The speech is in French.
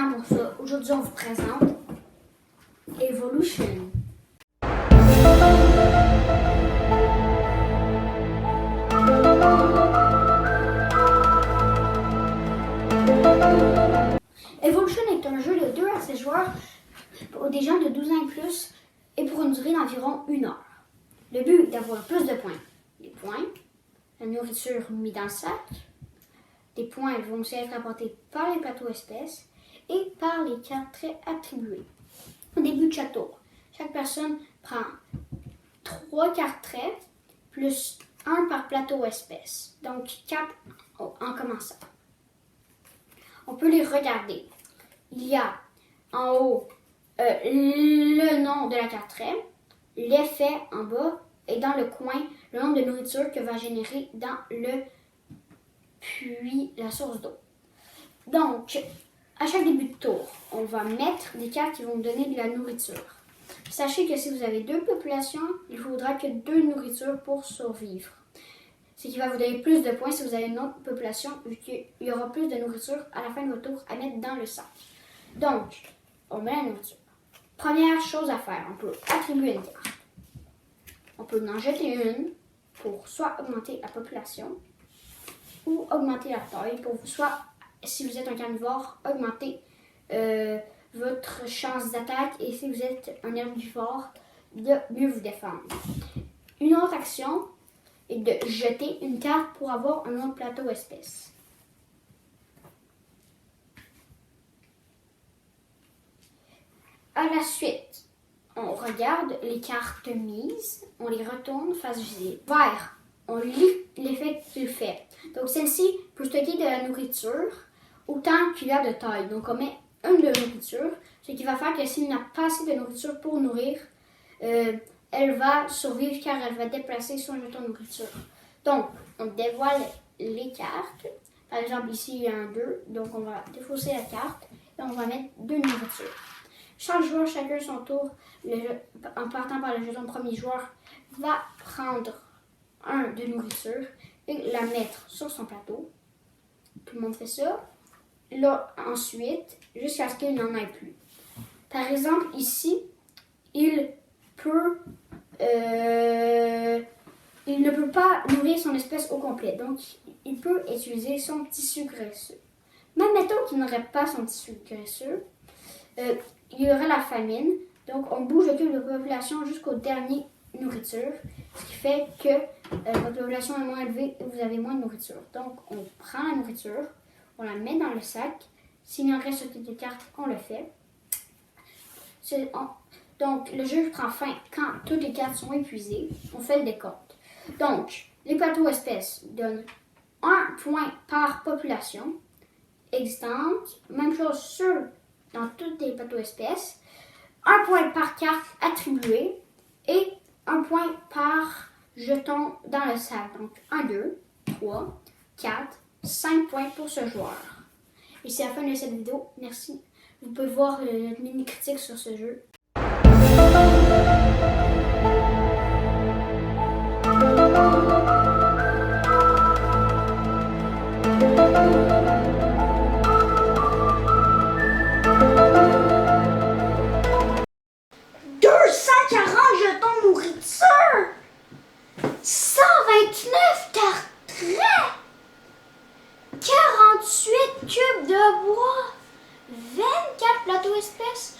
temps pour ça. Aujourd'hui, on vous présente Evolution. Evolution est un jeu de 2 à 6 joueurs pour des gens de 12 ans et plus et pour une durée d'environ 1 heure. Le but est d'avoir plus de points. Les points, la nourriture mise dans le sac, des points vont aussi être apportés par les plateaux espèces et par les cartes très attribuées. Au début de chaque tour, chaque personne prend 3 cartes traits plus 1 par plateau espèce. Donc 4 en commençant. On peut les regarder. Il y a en haut le nom de la carte trait, l'effet en bas et dans le coin le nombre de nourriture que va générer dans le puits, la source d'eau. Donc, à chaque début de tour, on va mettre des cartes qui vont donner de la nourriture. Sachez que si vous avez 2 populations, il faudra que 2 nourritures pour survivre. Ce qui va vous donner plus de points si vous avez une autre population, vu qu'il y aura plus de nourriture à la fin de votre tour à mettre dans le sac. Donc, on met la nourriture. Première chose à faire, on peut attribuer une carte. On peut en jeter une pour soit augmenter la population ou augmenter la taille pour soit, si vous êtes un carnivore, augmenter votre chance d'attaque et si vous êtes un herbivore, de mieux vous défendre. Une autre action est de jeter une carte pour avoir un autre plateau espèce. À la suite, on regarde les cartes mises, on les retourne face visible. Vert, on lit l'effet qu'il fait. Donc celle-ci peut stocker de la nourriture autant qu'il y a de taille. Donc on met une de nourriture, ce qui va faire que s'il n'a pas assez de nourriture pour nourrir, elle va survivre car elle va déplacer son jeton de nourriture. Donc on dévoile les cartes. Par exemple ici il y a un 2, donc on va défausser la carte et on va mettre 2 nourritures. Chaque joueur, chacun son tour, en partant par le jeton de premier joueur, va prendre un de nourriture et la mettre sur son plateau. Tout le monde fait ça. Là, ensuite, jusqu'à ce qu'il n'en ait plus. Par exemple, ici, il ne peut pas nourrir son espèce au complet. Donc, il peut utiliser son tissu graisseux. Mais admettons qu'il n'aurait pas son tissu graisseux. Il y aura la famine, donc on bouge le cube de population jusqu'au dernier nourriture, ce qui fait que votre population est moins élevée et vous avez moins de nourriture. Donc on prend la nourriture, on la met dans le sac, s'il en reste sur toutes les cartes, on le fait. Donc le jeu prend fin quand toutes les cartes sont épuisées, on fait le décompte. Donc les plateaux espèces donnent 1 point par population existante, même chose dans toutes les plateaux espèces, 1 point par carte attribuée et 1 point par jeton dans le sac. Donc 1, 2, 3, 4, 5 points pour ce joueur. Et c'est la fin de cette vidéo. Merci. Vous pouvez voir notre mini critique sur ce jeu. Jetons nourriture, 129 cartes traits, 48 cubes de bois, 24 plateaux espèces,